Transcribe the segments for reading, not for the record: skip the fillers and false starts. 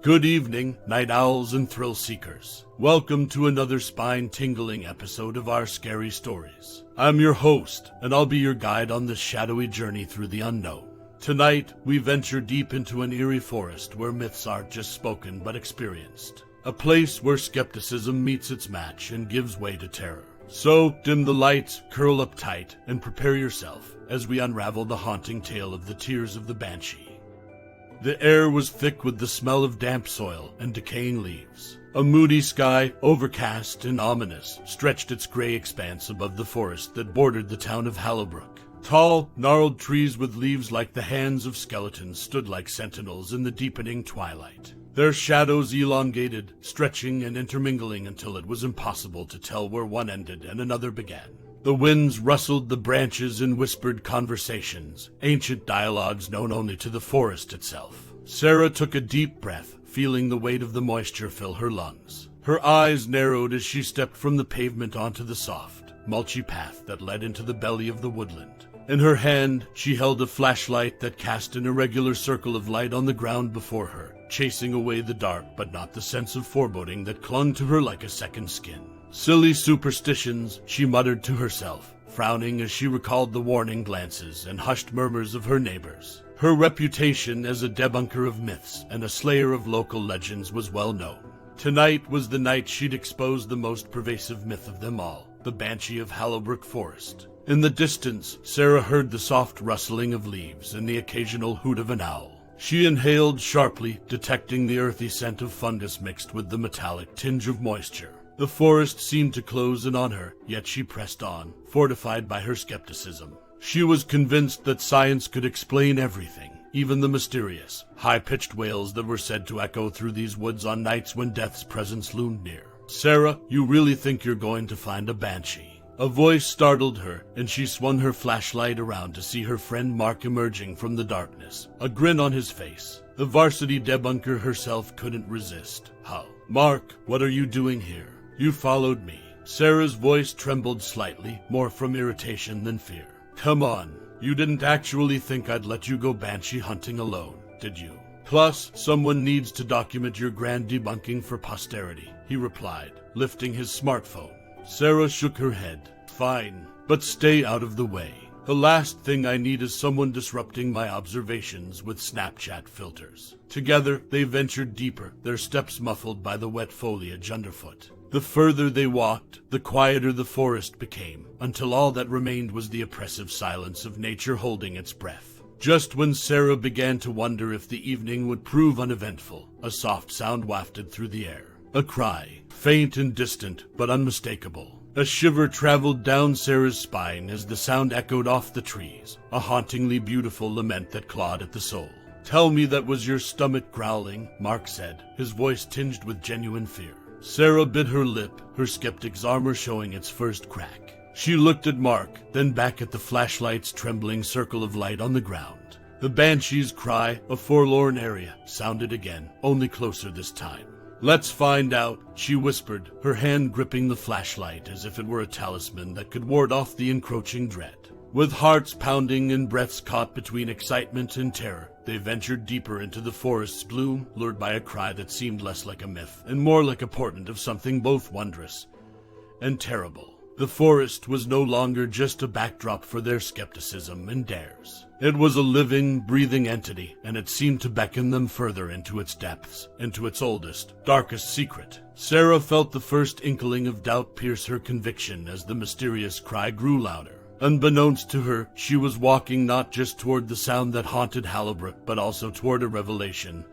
Good evening, night owls and thrill seekers. Welcome to another spine-tingling episode of our scary stories. I'm your host, and I'll be your guide on this shadowy journey through the unknown. Tonight, we venture deep into an eerie forest where myths aren't just spoken but experienced. A place where skepticism meets its match and gives way to terror. So, dim the lights, curl up tight, and prepare yourself as we unravel the haunting tale of the tears of the Banshee. The air was thick with the smell of damp soil and decaying leaves. A moody sky, overcast and ominous, stretched its gray expanse above the forest that bordered the town of Hallowbrook. Tall, gnarled trees with leaves like the hands of skeletons stood like sentinels in the deepening twilight. Their shadows elongated, stretching and intermingling until it was impossible to tell where one ended and another began. The winds rustled the branches in whispered conversations, ancient dialogues known only to the forest itself. Sarah took a deep breath, feeling the weight of the moisture fill her lungs. Her eyes narrowed as she stepped from the pavement onto the soft, mulchy path that led into the belly of the woodland. In her hand, she held a flashlight that cast an irregular circle of light on the ground before her, chasing away the dark but not the sense of foreboding that clung to her like a second skin. Silly superstitions, she muttered to herself, frowning as she recalled the warning glances and hushed murmurs of her neighbors. Her reputation as a debunker of myths and a slayer of local legends was well known. Tonight was the night she'd expose the most pervasive myth of them all, the Banshee of Hallowbrook Forest. In the distance, Sarah heard the soft rustling of leaves and the occasional hoot of an owl. She inhaled sharply, detecting the earthy scent of fungus mixed with the metallic tinge of moisture. The forest seemed to close in on her, yet she pressed on, fortified by her skepticism. She was convinced that science could explain everything, even the mysterious, high-pitched wails that were said to echo through these woods on nights when death's presence loomed near. "Sarah, you really think you're going to find a banshee?" A voice startled her, and she swung her flashlight around to see her friend Mark emerging from the darkness, a grin on his face. The varsity debunker herself couldn't resist. "How? Mark, what are you doing here? You followed me." Sarah's voice trembled slightly, more from irritation than fear. "Come on, you didn't actually think I'd let you go banshee hunting alone, did you? Plus, someone needs to document your grand debunking for posterity," he replied, lifting his smartphone. Sarah shook her head. "Fine, but stay out of the way. The last thing I need is someone disrupting my observations with Snapchat filters." Together, they ventured deeper, their steps muffled by the wet foliage underfoot. The further they walked, the quieter the forest became, until all that remained was the oppressive silence of nature holding its breath. Just when Sarah began to wonder if the evening would prove uneventful, a soft sound wafted through the air. A cry, faint and distant, but unmistakable. A shiver traveled down Sarah's spine as the sound echoed off the trees, a hauntingly beautiful lament that clawed at the soul. "Tell me that was your stomach growling," Mark said, his voice tinged with genuine fear. Sarah bit her lip, her skeptic's armor showing its first crack. She looked at Mark, then back at the flashlight's trembling circle of light on the ground. The Banshee's cry, a forlorn area, sounded again, only closer this time. "Let's find out," she whispered, her hand gripping the flashlight as if it were a talisman that could ward off the encroaching dread. With hearts pounding and breaths caught between excitement and terror, they ventured deeper into the forest's gloom, lured by a cry that seemed less like a myth and more like a portent of something both wondrous and terrible. The forest was no longer just a backdrop for their skepticism and dares. It was a living, breathing entity, and it seemed to beckon them further into its depths, into its oldest, darkest secret. Sarah felt the first inkling of doubt pierce her conviction as the mysterious cry grew louder. Unbeknownst to her, she was walking not just toward the sound that haunted Hallowbrook, but also toward a revelation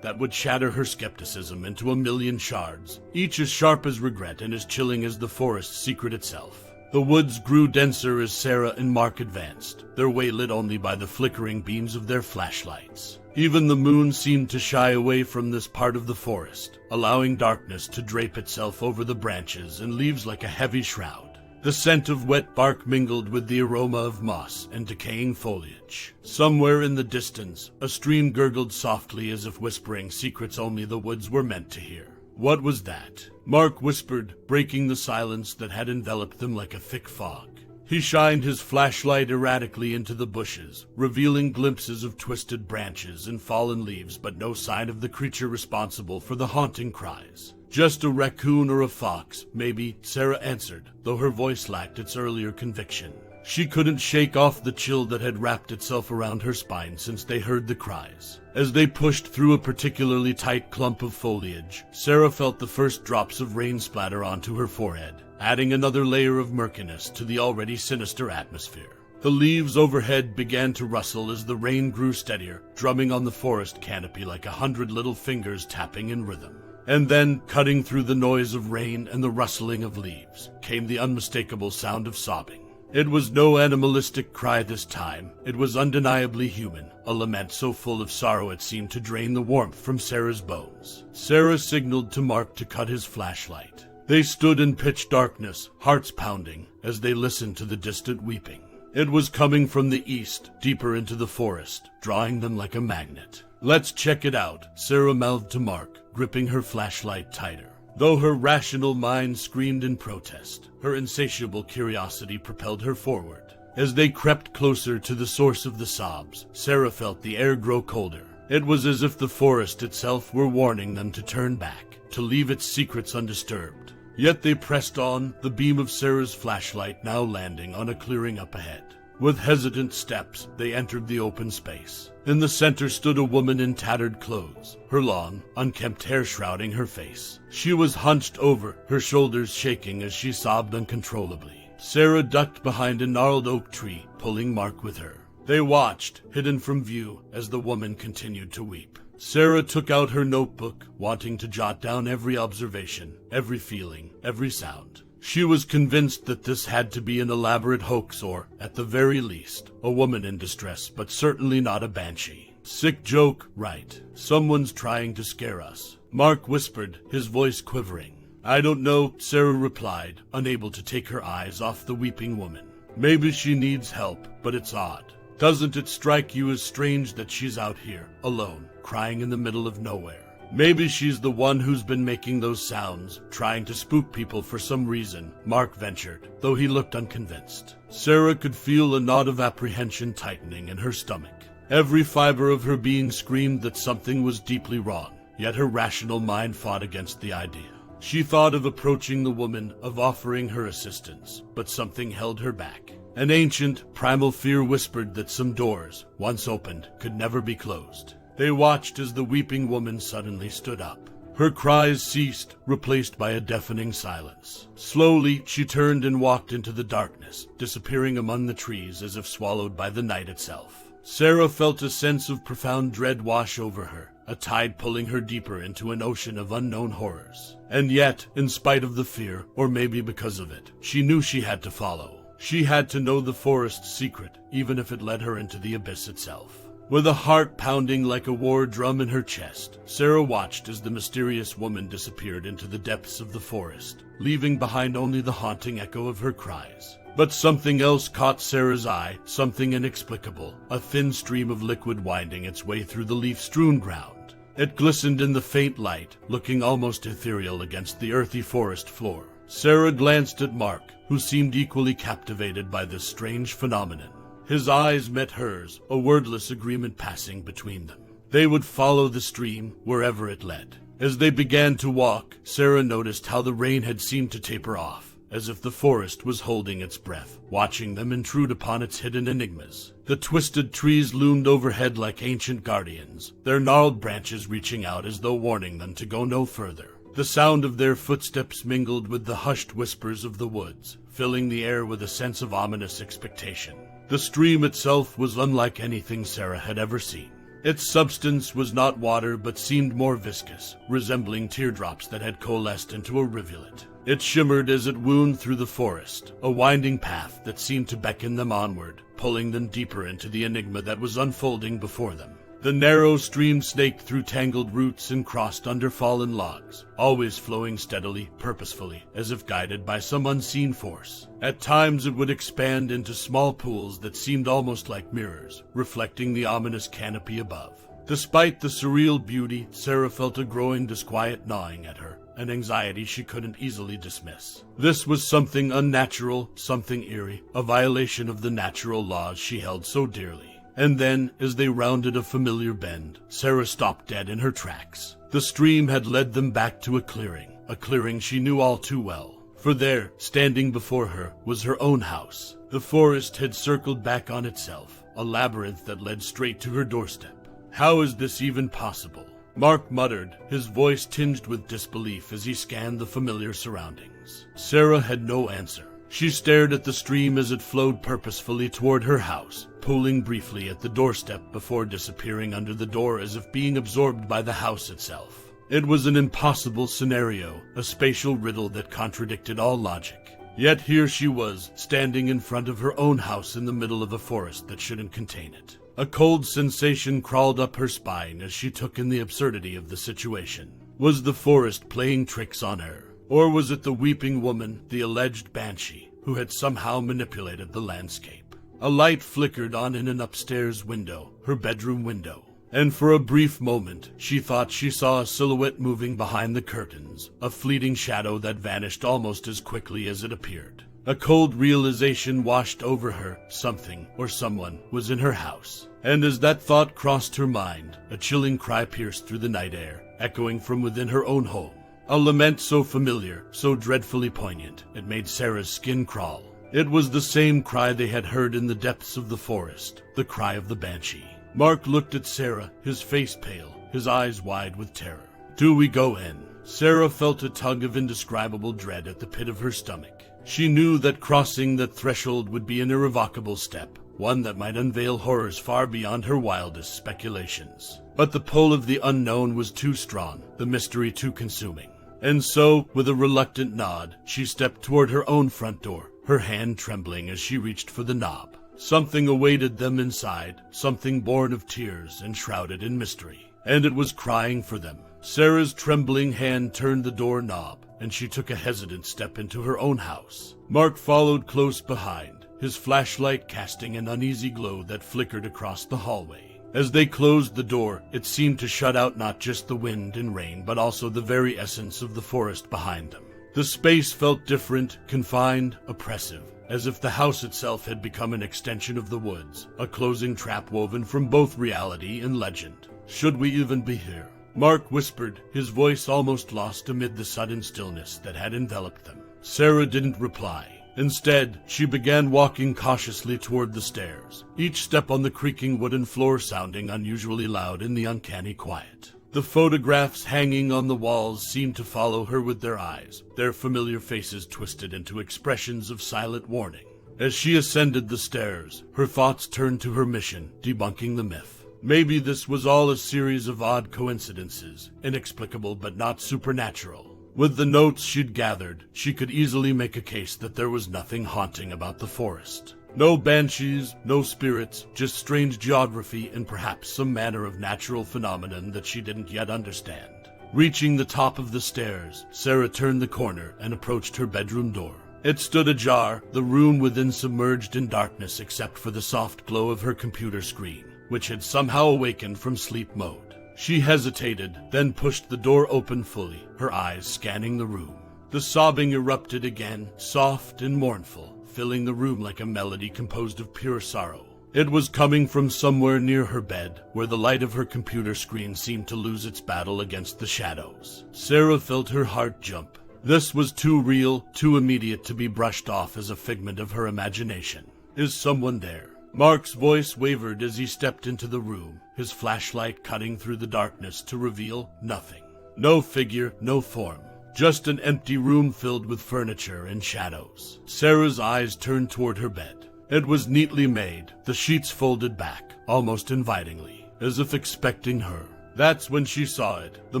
that would shatter her skepticism into a million shards, each as sharp as regret and as chilling as the forest's secret itself. The woods grew denser as Sarah and Mark advanced, their way lit only by the flickering beams of their flashlights. Even the moon seemed to shy away from this part of the forest, allowing darkness to drape itself over the branches and leaves like a heavy shroud. The scent of wet bark mingled with the aroma of moss and decaying foliage. Somewhere in the distance, a stream gurgled softly as if whispering secrets only the woods were meant to hear. "What was that?" Mark whispered, breaking the silence that had enveloped them like a thick fog. He shined his flashlight erratically into the bushes, revealing glimpses of twisted branches and fallen leaves, but no sign of the creature responsible for the haunting cries. Just a raccoon or a fox, maybe, Sarah answered, though her voice lacked its earlier conviction. She couldn't shake off the chill that had wrapped itself around her spine since they heard the cries. As they pushed through a particularly tight clump of foliage, Sarah felt the first drops of rain splatter onto her forehead, adding another layer of murkiness to the already sinister atmosphere. The leaves overhead began to rustle as the rain grew steadier, drumming on the forest canopy like 100 little fingers tapping in rhythm. And then, cutting through the noise of rain and the rustling of leaves, came the unmistakable sound of sobbing. It was no animalistic cry this time. It was undeniably human, a lament so full of sorrow it seemed to drain the warmth from Sarah's bones. Sarah signaled to Mark to cut his flashlight. They stood in pitch darkness, hearts pounding, as they listened to the distant weeping. It was coming from the east, deeper into the forest, drawing them like a magnet. "Let's check it out," Sarah mouthed to Mark, gripping her flashlight tighter. Though her rational mind screamed in protest, her insatiable curiosity propelled her forward. As they crept closer to the source of the sobs, Sarah felt the air grow colder. It was as if the forest itself were warning them to turn back, to leave its secrets undisturbed. Yet they pressed on, the beam of Sarah's flashlight now landing on a clearing up ahead. With hesitant steps, they entered the open space. In the center stood a woman in tattered clothes, her long, unkempt hair shrouding her face. She was hunched over, her shoulders shaking as she sobbed uncontrollably. Sarah ducked behind a gnarled oak tree, pulling Mark with her. They watched, hidden from view, as the woman continued to weep. Sarah took out her notebook, wanting to jot down every observation, every feeling, every sound. She was convinced that this had to be an elaborate hoax or, at the very least, a woman in distress, but certainly not a banshee. Sick joke, right? Someone's trying to scare us, Mark whispered, his voice quivering. "I don't know," Sarah replied, unable to take her eyes off the weeping woman. "Maybe she needs help, but it's odd. Doesn't it strike you as strange that she's out here, alone, crying in the middle of nowhere? Maybe she's the one who's been making those sounds, trying to spook people for some reason," Mark ventured, though he looked unconvinced. Sarah could feel a knot of apprehension tightening in her stomach. Every fiber of her being screamed that something was deeply wrong, yet her rational mind fought against the idea. She thought of approaching the woman, of offering her assistance, but something held her back. An ancient, primal fear whispered that some doors, once opened, could never be closed. They watched as the weeping woman suddenly stood up. Her cries ceased, replaced by a deafening silence. Slowly, she turned and walked into the darkness, disappearing among the trees as if swallowed by the night itself. Sarah felt a sense of profound dread wash over her, a tide pulling her deeper into an ocean of unknown horrors. And yet, in spite of the fear, or maybe because of it, she knew she had to follow. She had to know the forest's secret, even if it led her into the abyss itself. With a heart pounding like a war drum in her chest, Sarah watched as the mysterious woman disappeared into the depths of the forest, leaving behind only the haunting echo of her cries. But something else caught Sarah's eye, something inexplicable, a thin stream of liquid winding its way through the leaf-strewn ground. It glistened in the faint light, looking almost ethereal against the earthy forest floor. Sarah glanced at Mark, who seemed equally captivated by this strange phenomenon. His eyes met hers, a wordless agreement passing between them. They would follow the stream, wherever it led. As they began to walk, Sarah noticed how the rain had seemed to taper off, as if the forest was holding its breath, watching them intrude upon its hidden enigmas. The twisted trees loomed overhead like ancient guardians, their gnarled branches reaching out as though warning them to go no further. The sound of their footsteps mingled with the hushed whispers of the woods, filling the air with a sense of ominous expectation. The stream itself was unlike anything Sarah had ever seen. Its substance was not water but seemed more viscous, resembling teardrops that had coalesced into a rivulet. It shimmered as it wound through the forest, a winding path that seemed to beckon them onward, pulling them deeper into the enigma that was unfolding before them. The narrow stream snaked through tangled roots and crossed under fallen logs, always flowing steadily, purposefully, as if guided by some unseen force. At times it would expand into small pools that seemed almost like mirrors, reflecting the ominous canopy above. Despite the surreal beauty, Sarah felt a growing disquiet gnawing at her, an anxiety she couldn't easily dismiss. This was something unnatural, something eerie, a violation of the natural laws she held so dearly. And then, as they rounded a familiar bend, Sarah stopped dead in her tracks. The stream had led them back to a clearing she knew all too well. For there, standing before her, was her own house. The forest had circled back on itself, a labyrinth that led straight to her doorstep. How is this even possible? Mark muttered, his voice tinged with disbelief as he scanned the familiar surroundings. Sarah had no answer. She stared at the stream as it flowed purposefully toward her house, pooling briefly at the doorstep before disappearing under the door as if being absorbed by the house itself. It was an impossible scenario, a spatial riddle that contradicted all logic. Yet here she was, standing in front of her own house in the middle of a forest that shouldn't contain it. A cold sensation crawled up her spine as she took in the absurdity of the situation. Was the forest playing tricks on her? Or was it the weeping woman, the alleged Banshee, who had somehow manipulated the landscape? A light flickered on in an upstairs window, her bedroom window, and for a brief moment she thought she saw a silhouette moving behind the curtains, a fleeting shadow that vanished almost as quickly as it appeared. A cold realization washed over her. Something or someone was in her house. And as that thought crossed her mind, a chilling cry pierced through the night air, echoing from within her own home. A lament so familiar, so dreadfully poignant, it made Sarah's skin crawl. It was the same cry they had heard in the depths of the forest, the cry of the Banshee. Mark looked at Sarah, his face pale, his eyes wide with terror. "Do we go in?" Sarah felt a tug of indescribable dread at the pit of her stomach. She knew that crossing that threshold would be an irrevocable step, one that might unveil horrors far beyond her wildest speculations. But the pull of the unknown was too strong, the mystery too consuming. And so, with a reluctant nod, she stepped toward her own front door, her hand trembling as she reached for the knob. Something awaited them inside, something born of tears and shrouded in mystery. And it was crying for them. Sarah's trembling hand turned the door knob, and she took a hesitant step into her own house. Mark followed close behind, his flashlight casting an uneasy glow that flickered across the hallway. As they closed the door, it seemed to shut out not just the wind and rain, but also the very essence of the forest behind them. The space felt different, confined, oppressive, as if the house itself had become an extension of the woods, a closing trap woven from both reality and legend. "Should we even be here?" Mark whispered, his voice almost lost amid the sudden stillness that had enveloped them. Sarah didn't reply. Instead, she began walking cautiously toward the stairs, each step on the creaking wooden floor sounding unusually loud in the uncanny quiet. The photographs hanging on the walls seemed to follow her with their eyes, their familiar faces twisted into expressions of silent warning. As she ascended the stairs, her thoughts turned to her mission, debunking the myth. Maybe this was all a series of odd coincidences, inexplicable but not supernatural. With the notes she'd gathered, she could easily make a case that there was nothing haunting about the forest. No banshees, no spirits, just strange geography and perhaps some manner of natural phenomenon that she didn't yet understand. Reaching the top of the stairs, Sarah turned the corner and approached her bedroom door. It stood ajar, the room within submerged in darkness except for the soft glow of her computer screen, which had somehow awakened from sleep mode. She hesitated, then pushed the door open fully, her eyes scanning the room. The sobbing erupted again, soft and mournful, filling the room like a melody composed of pure sorrow. It was coming from somewhere near her bed, where the light of her computer screen seemed to lose its battle against the shadows. Sarah felt her heart jump. This was too real, too immediate to be brushed off as a figment of her imagination. Is someone there? Mark's voice wavered as he stepped into the room, his flashlight cutting through the darkness to reveal nothing. No figure, no form. Just an empty room filled with furniture and shadows. Sarah's eyes turned toward her bed. It was neatly made, the sheets folded back, almost invitingly, as if expecting her. That's when she saw it, the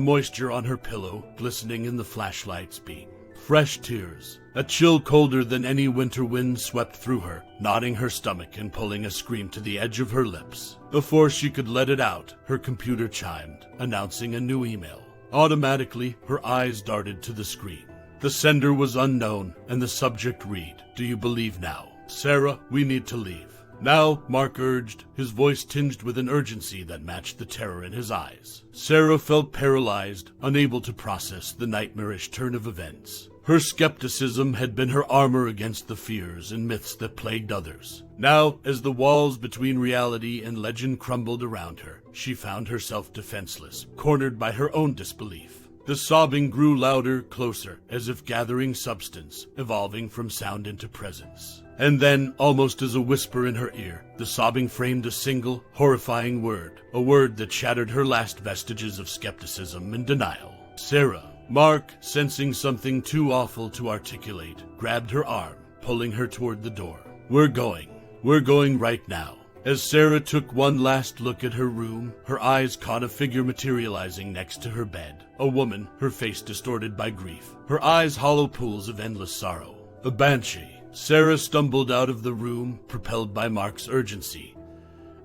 moisture on her pillow glistening in the flashlight's beam. Fresh tears. A chill colder than any winter wind swept through her, knotting her stomach and pulling a scream to the edge of her lips. Before she could let it out, her computer chimed, announcing a new email. Automatically, her eyes darted to the screen. The sender was unknown, and the subject read, "Do you believe now? Sarah, we need to leave." Now, Mark urged, his voice tinged with an urgency that matched the terror in his eyes. Sarah felt paralyzed, unable to process the nightmarish turn of events. Her skepticism had been her armor against the fears and myths that plagued others. Now, as the walls between reality and legend crumbled around her, she found herself defenseless, cornered by her own disbelief. The sobbing grew louder, closer, as if gathering substance, evolving from sound into presence. And then, almost as a whisper in her ear, the sobbing framed a single, horrifying word, a word that shattered her last vestiges of skepticism and denial. Sarah. Mark, sensing something too awful to articulate, grabbed her arm, pulling her toward the door. We're going right now. As Sarah took one last look at her room, her eyes caught a figure materializing next to her bed. A woman, her face distorted by grief, her eyes hollow pools of endless sorrow. A banshee. Sarah stumbled out of the room, propelled by Mark's urgency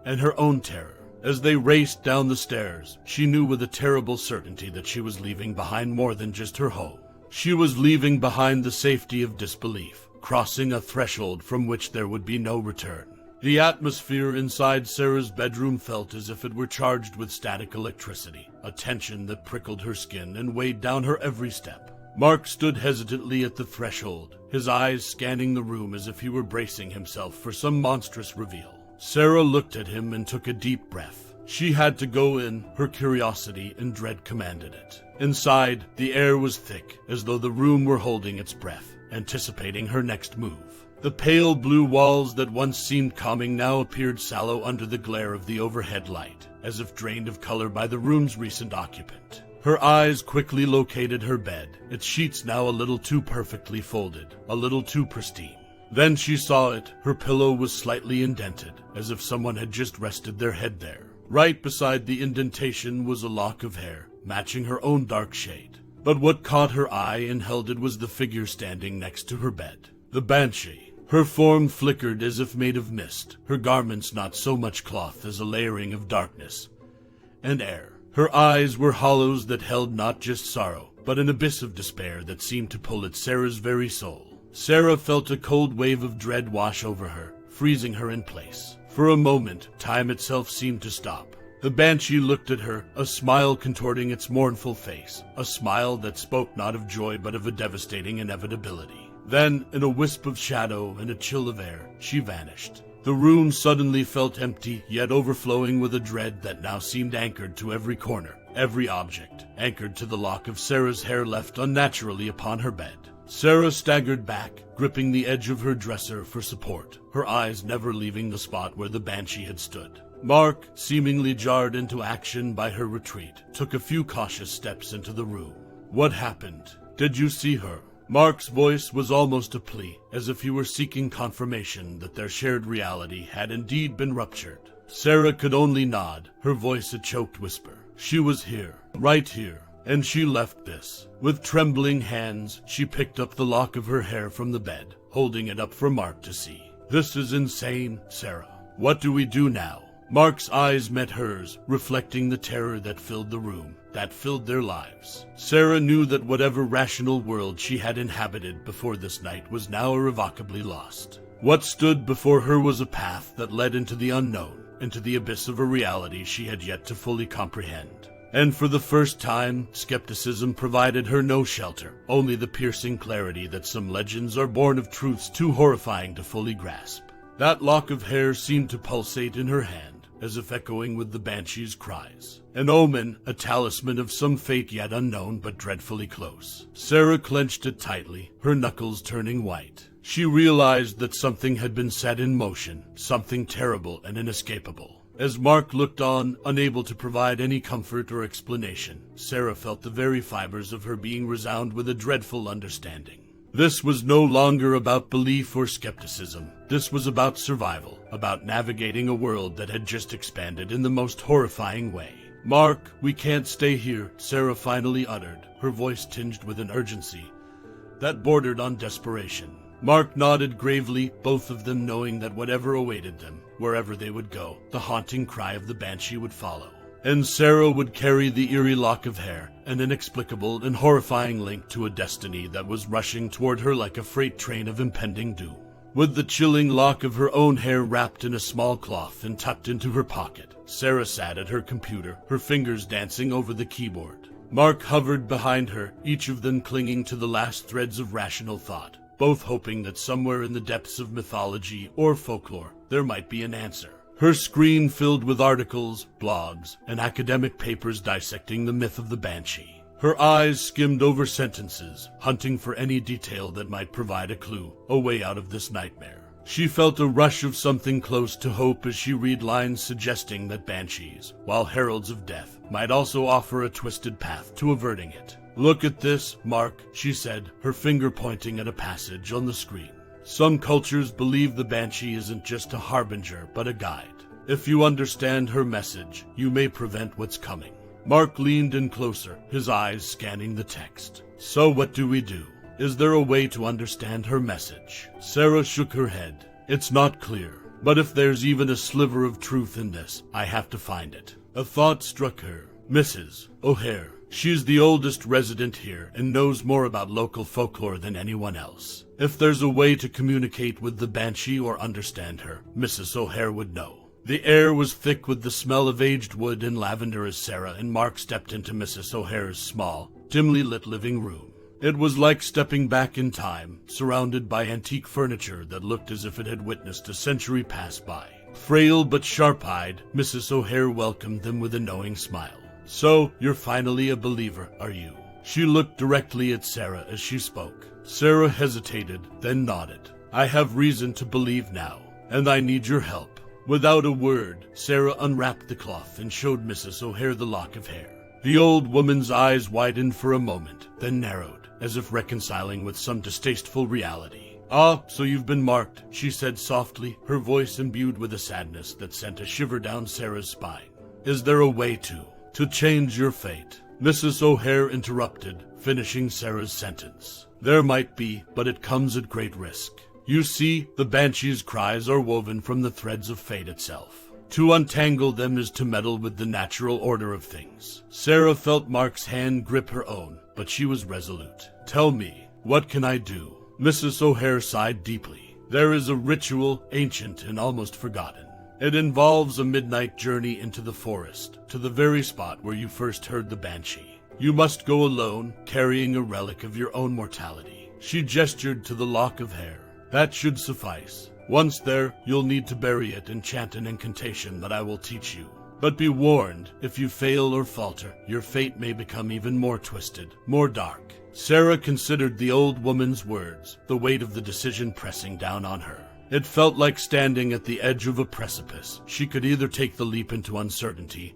and her own terror. As they raced down the stairs, she knew with a terrible certainty that she was leaving behind more than just her home. She was leaving behind the safety of disbelief, crossing a threshold from which there would be no return. The atmosphere inside Sarah's bedroom felt as if it were charged with static electricity, a tension that prickled her skin and weighed down her every step. Mark stood hesitantly at the threshold, his eyes scanning the room as if he were bracing himself for some monstrous reveal. Sarah looked at him and took a deep breath. She had to go in, her curiosity and dread commanded it. Inside, the air was thick, as though the room were holding its breath, anticipating her next move. The pale blue walls that once seemed calming now appeared sallow under the glare of the overhead light, as if drained of color by the room's recent occupant. Her eyes quickly located her bed, its sheets now a little too perfectly folded, a little too pristine. Then she saw it. Her pillow was slightly indented, as if someone had just rested their head there. Right beside the indentation was a lock of hair, matching her own dark shade. But what caught her eye and held it was the figure standing next to her bed. The Banshee. Her form flickered as if made of mist, her garments not so much cloth as a layering of darkness and air. Her eyes were hollows that held not just sorrow, but an abyss of despair that seemed to pull at Sarah's very soul. Sarah felt a cold wave of dread wash over her, freezing her in place. For a moment, time itself seemed to stop. The Banshee looked at her, a smile contorting its mournful face, a smile that spoke not of joy but of a devastating inevitability. Then, in a wisp of shadow and a chill of air, she vanished. The room suddenly felt empty, yet overflowing with a dread that now seemed anchored to every corner, every object, anchored to the lock of Sarah's hair left unnaturally upon her bed. Sarah staggered back, gripping the edge of her dresser for support, her eyes never leaving the spot where the Banshee had stood. Mark, seemingly jarred into action by her retreat, took a few cautious steps into the room. What happened? Did you see her? Mark's voice was almost a plea, as if he were seeking confirmation that their shared reality had indeed been ruptured. Sarah could only nod, her voice a choked whisper. She was here, right here. And she left this. With trembling hands, she picked up the lock of her hair from the bed, holding it up for Mark to see. This is insane, Sarah. What do we do now? Mark's eyes met hers, reflecting the terror that filled the room, that filled their lives. Sarah knew that whatever rational world she had inhabited before this night was now irrevocably lost. What stood before her was a path that led into the unknown, into the abyss of a reality she had yet to fully comprehend. And for the first time, skepticism provided her no shelter, only the piercing clarity that some legends are born of truths too horrifying to fully grasp. That lock of hair seemed to pulsate in her hand, as if echoing with the Banshee's cries. An omen, a talisman of some fate yet unknown but dreadfully close. Sarah clenched it tightly, her knuckles turning white. She realized that something had been set in motion, something terrible and inescapable. As Mark looked on, unable to provide any comfort or explanation, Sarah felt the very fibers of her being resound with a dreadful understanding. This was no longer about belief or skepticism. This was about survival, about navigating a world that had just expanded in the most horrifying way. Mark, we can't stay here, Sarah finally uttered, her voice tinged with an urgency that bordered on desperation. Mark nodded gravely, both of them knowing that whatever awaited them, wherever they would go, the haunting cry of the Banshee would follow. And Sarah would carry the eerie lock of hair, an inexplicable and horrifying link to a destiny that was rushing toward her like a freight train of impending doom. With the chilling lock of her own hair wrapped in a small cloth and tucked into her pocket, Sarah sat at her computer, her fingers dancing over the keyboard. Mark hovered behind her, each of them clinging to the last threads of rational thought, both hoping that somewhere in the depths of mythology or folklore there might be an answer. Her screen filled with articles, blogs, and academic papers dissecting the myth of the Banshee. Her eyes skimmed over sentences, hunting for any detail that might provide a clue, a way out of this nightmare. She felt a rush of something close to hope as she read lines suggesting that banshees, while heralds of death, might also offer a twisted path to averting it. "Look at this, Mark," she said, her finger pointing at a passage on the screen. "Some cultures believe the banshee isn't just a harbinger, but a guide. If you understand her message, you may prevent what's coming." Mark leaned in closer, his eyes scanning the text. "So what do we do? Is there a way to understand her message?" Sarah shook her head. "It's not clear, but if there's even a sliver of truth in this, I have to find it." A thought struck her. Mrs. O'Hare. She's the oldest resident here and knows more about local folklore than anyone else. If there's a way to communicate with the Banshee or understand her, Mrs. O'Hare would know. The air was thick with the smell of aged wood and lavender as Sarah and Mark stepped into Mrs. O'Hare's small, dimly lit living room. It was like stepping back in time, surrounded by antique furniture that looked as if it had witnessed a century pass by. Frail but sharp-eyed, Mrs. O'Hare welcomed them with a knowing smile. "So, you're finally a believer, are you?" She looked directly at Sarah as she spoke. Sarah hesitated, then nodded. "I have reason to believe now, and I need your help." Without a word, Sarah unwrapped the cloth and showed Mrs. O'Hare the lock of hair. The old woman's eyes widened for a moment, then narrowed, as if reconciling with some distasteful reality. "Ah, so you've been marked," she said softly, her voice imbued with a sadness that sent a shiver down Sarah's spine. "Is there a way to change your fate?" Mrs. O'Hare interrupted, finishing Sarah's sentence. "There might be, but it comes at great risk. You see, the Banshee's cries are woven from the threads of fate itself. To untangle them is to meddle with the natural order of things." Sarah felt Mark's hand grip her own, but she was resolute. "Tell me, what can I do?" Mrs. O'Hare sighed deeply. "There is a ritual, ancient and almost forgotten. It involves a midnight journey into the forest, to the very spot where you first heard the Banshee. You must go alone, carrying a relic of your own mortality." She gestured to the lock of hair. "That should suffice. Once there, you'll need to bury it and chant an incantation that I will teach you. But be warned, if you fail or falter, your fate may become even more twisted, more dark." Sarah considered the old woman's words, the weight of the decision pressing down on her. It felt like standing at the edge of a precipice. She could either take the leap into uncertainty,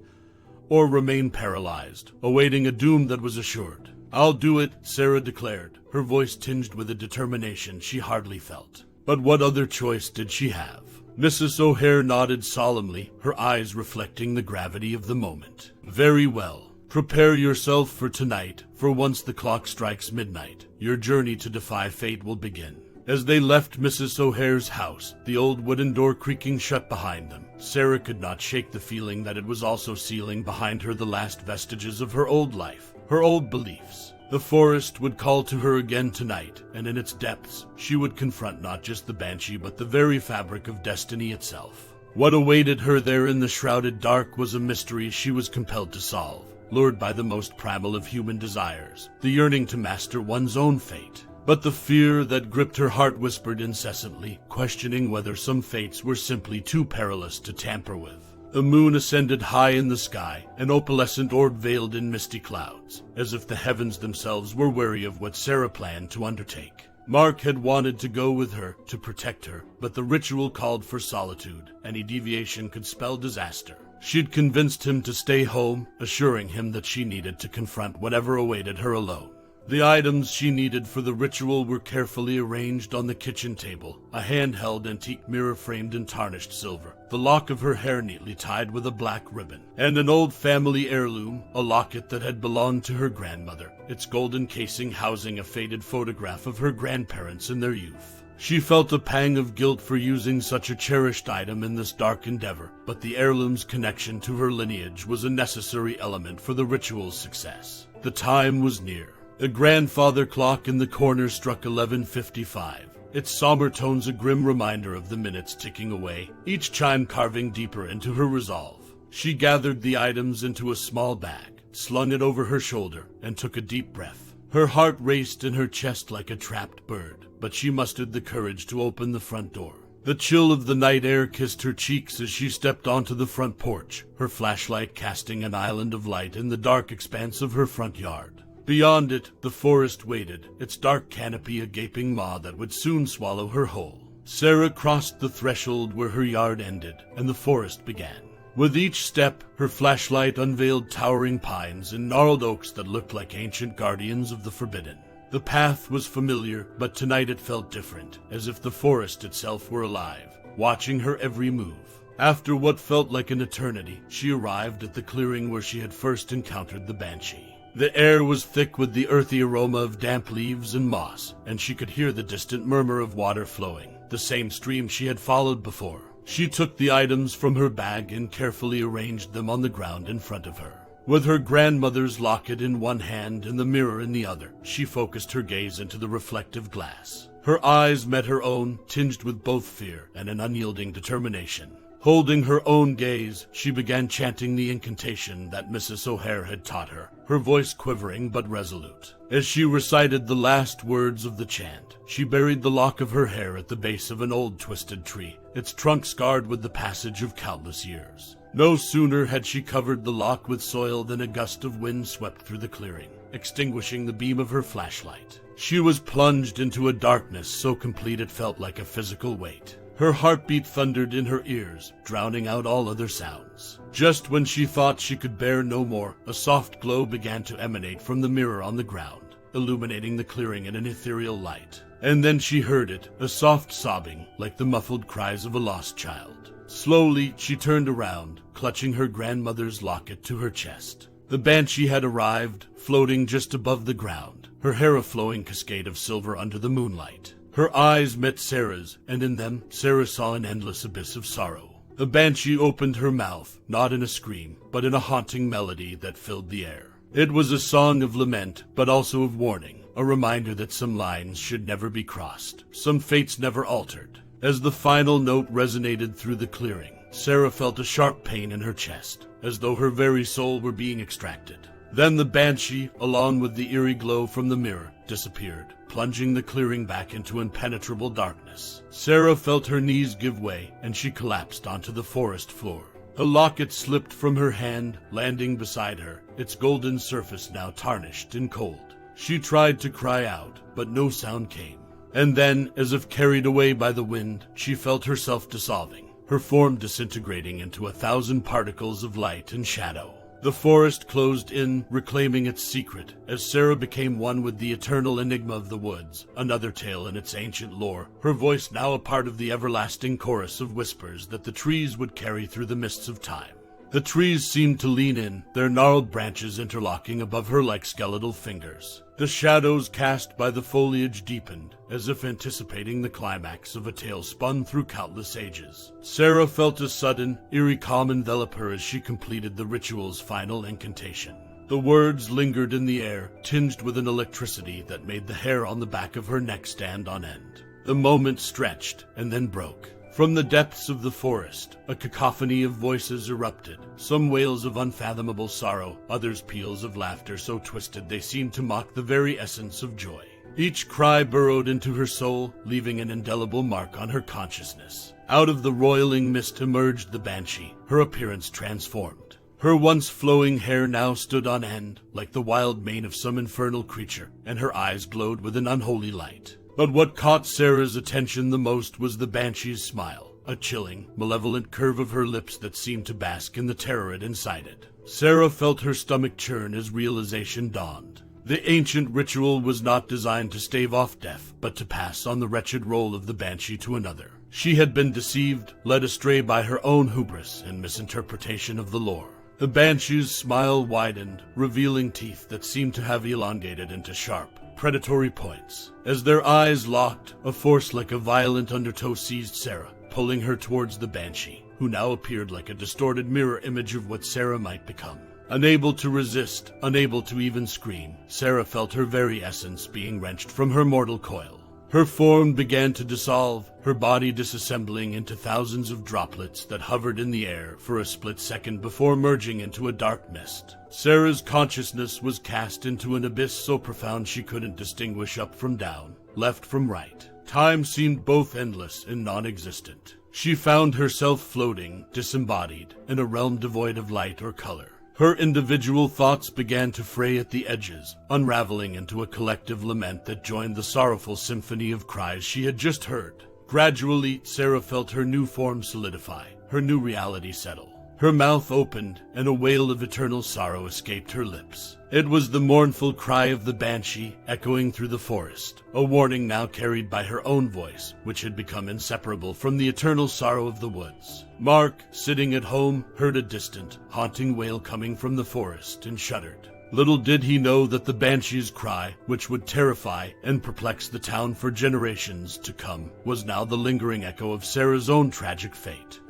or remain paralyzed, awaiting a doom that was assured. "I'll do it," Sarah declared, her voice tinged with a determination she hardly felt. But what other choice did she have? Mrs. O'Hare nodded solemnly, her eyes reflecting the gravity of the moment. "Very well. Prepare yourself for tonight, for once the clock strikes midnight, your journey to defy fate will begin." As they left Mrs. O'Hare's house, the old wooden door creaking shut behind them, Sarah could not shake the feeling that it was also sealing behind her the last vestiges of her old life, her old beliefs. The forest would call to her again tonight, and in its depths, she would confront not just the Banshee but the very fabric of destiny itself. What awaited her there in the shrouded dark was a mystery she was compelled to solve, lured by the most primal of human desires, the yearning to master one's own fate. But the fear that gripped her heart whispered incessantly, questioning whether some fates were simply too perilous to tamper with. The moon ascended high in the sky, an opalescent orb veiled in misty clouds, as if the heavens themselves were wary of what Sarah planned to undertake. Mark had wanted to go with her, to protect her, but the ritual called for solitude. Any deviation could spell disaster. She'd convinced him to stay home, assuring him that she needed to confront whatever awaited her alone. The items she needed for the ritual were carefully arranged on the kitchen table, a handheld antique mirror framed in tarnished silver, the lock of her hair neatly tied with a black ribbon, and an old family heirloom, a locket that had belonged to her grandmother, its golden casing housing a faded photograph of her grandparents in their youth. She felt a pang of guilt for using such a cherished item in this dark endeavor, but the heirloom's connection to her lineage was a necessary element for the ritual's success. The time was near. A grandfather clock in the corner struck 11:55, its somber tones a grim reminder of the minutes ticking away, each chime carving deeper into her resolve. She gathered the items into a small bag, slung it over her shoulder, and took a deep breath. Her heart raced in her chest like a trapped bird, but she mustered the courage to open the front door. The chill of the night air kissed her cheeks as she stepped onto the front porch, her flashlight casting an island of light in the dark expanse of her front yard. Beyond it, the forest waited, its dark canopy a gaping maw that would soon swallow her whole. Sarah crossed the threshold where her yard ended, and the forest began. With each step, her flashlight unveiled towering pines and gnarled oaks that looked like ancient guardians of the forbidden. The path was familiar, but tonight it felt different, as if the forest itself were alive, watching her every move. After what felt like an eternity, she arrived at the clearing where she had first encountered the Banshee. The air was thick with the earthy aroma of damp leaves and moss, and she could hear the distant murmur of water flowing, the same stream she had followed before. She took the items from her bag and carefully arranged them on the ground in front of her. With her grandmother's locket in one hand and the mirror in the other, she focused her gaze into the reflective glass. Her eyes met her own, tinged with both fear and an unyielding determination. Holding her own gaze, she began chanting the incantation that Mrs. O'Hare had taught her, her voice quivering but resolute. As she recited the last words of the chant, she buried the lock of her hair at the base of an old twisted tree, its trunk scarred with the passage of countless years. No sooner had she covered the lock with soil than a gust of wind swept through the clearing, extinguishing the beam of her flashlight. She was plunged into a darkness so complete it felt like a physical weight. Her heartbeat thundered in her ears, drowning out all other sounds. Just when she thought she could bear no more, a soft glow began to emanate from the mirror on the ground, illuminating the clearing in an ethereal light. And then she heard it, a soft sobbing, like the muffled cries of a lost child. Slowly, she turned around, clutching her grandmother's locket to her chest. The Banshee had arrived, floating just above the ground, her hair a flowing cascade of silver under the moonlight. Her eyes met Sarah's, and in them, Sarah saw an endless abyss of sorrow. The Banshee opened her mouth, not in a scream, but in a haunting melody that filled the air. It was a song of lament, but also of warning, a reminder that some lines should never be crossed, some fates never altered. As the final note resonated through the clearing, Sarah felt a sharp pain in her chest, as though her very soul were being extracted. Then the Banshee, along with the eerie glow from the mirror, disappeared, plunging the clearing back into impenetrable darkness. Sarah felt her knees give way, and she collapsed onto the forest floor. A locket slipped from her hand, landing beside her, its golden surface now tarnished and cold. She tried to cry out, but no sound came. And then, as if carried away by the wind, she felt herself dissolving, her form disintegrating into 1,000 particles of light and shadow. The forest closed in, reclaiming its secret, as Sarah became one with the eternal enigma of the woods, another tale in its ancient lore, her voice now a part of the everlasting chorus of whispers that the trees would carry through the mists of time. The trees seemed to lean in, their gnarled branches interlocking above her like skeletal fingers. The shadows cast by the foliage deepened, as if anticipating the climax of a tale spun through countless ages. Sarah felt a sudden, eerie calm envelop her as she completed the ritual's final incantation. The words lingered in the air, tinged with an electricity that made the hair on the back of her neck stand on end. The moment stretched, and then broke. From the depths of the forest, a cacophony of voices erupted, some wails of unfathomable sorrow, others peals of laughter so twisted they seemed to mock the very essence of joy. Each cry burrowed into her soul, leaving an indelible mark on her consciousness. Out of the roiling mist emerged the Banshee, her appearance transformed. Her once flowing hair now stood on end, like the wild mane of some infernal creature, and her eyes glowed with an unholy light. But what caught Sarah's attention the most was the Banshee's smile, a chilling, malevolent curve of her lips that seemed to bask in the terror it incited. Sarah felt her stomach churn as realization dawned. The ancient ritual was not designed to stave off death, but to pass on the wretched role of the Banshee to another. She had been deceived, led astray by her own hubris and misinterpretation of the lore. The Banshee's smile widened, revealing teeth that seemed to have elongated into sharp, predatory points. As their eyes locked, a force like a violent undertow seized Sarah, pulling her towards the Banshee, who now appeared like a distorted mirror image of what Sarah might become. Unable to resist, unable to even scream, Sarah felt her very essence being wrenched from her mortal coil. Her form began to dissolve, her body disassembling into thousands of droplets that hovered in the air for a split second before merging into a dark mist. Sarah's consciousness was cast into an abyss so profound she couldn't distinguish up from down, left from right. Time seemed both endless and non-existent. She found herself floating, disembodied, in a realm devoid of light or color. Her individual thoughts began to fray at the edges, unraveling into a collective lament that joined the sorrowful symphony of cries she had just heard. Gradually, Sarah felt her new form solidify, her new reality settle. Her mouth opened, and a wail of eternal sorrow escaped her lips. It was the mournful cry of the Banshee echoing through the forest, a warning now carried by her own voice, which had become inseparable from the eternal sorrow of the woods. Mark, sitting at home, heard a distant, haunting wail coming from the forest and shuddered. Little did he know that the Banshee's cry, which would terrify and perplex the town for generations to come, was now the lingering echo of Sarah's own tragic fate.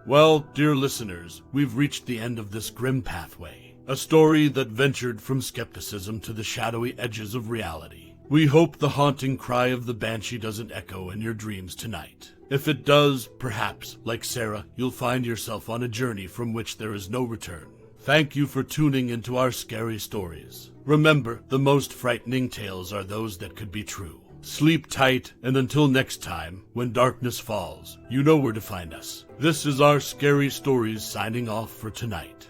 Well, dear listeners, we've reached the end of this grim pathway, a story that ventured from skepticism to the shadowy edges of reality. We hope the haunting cry of the Banshee doesn't echo in your dreams tonight. If it does, perhaps, like Sarah, you'll find yourself on a journey from which there is no return. Thank you for tuning into our scary stories. Remember, the most frightening tales are those that could be true. Sleep tight, and until next time, when darkness falls, you know where to find us. This is our Scary Stories signing off for tonight.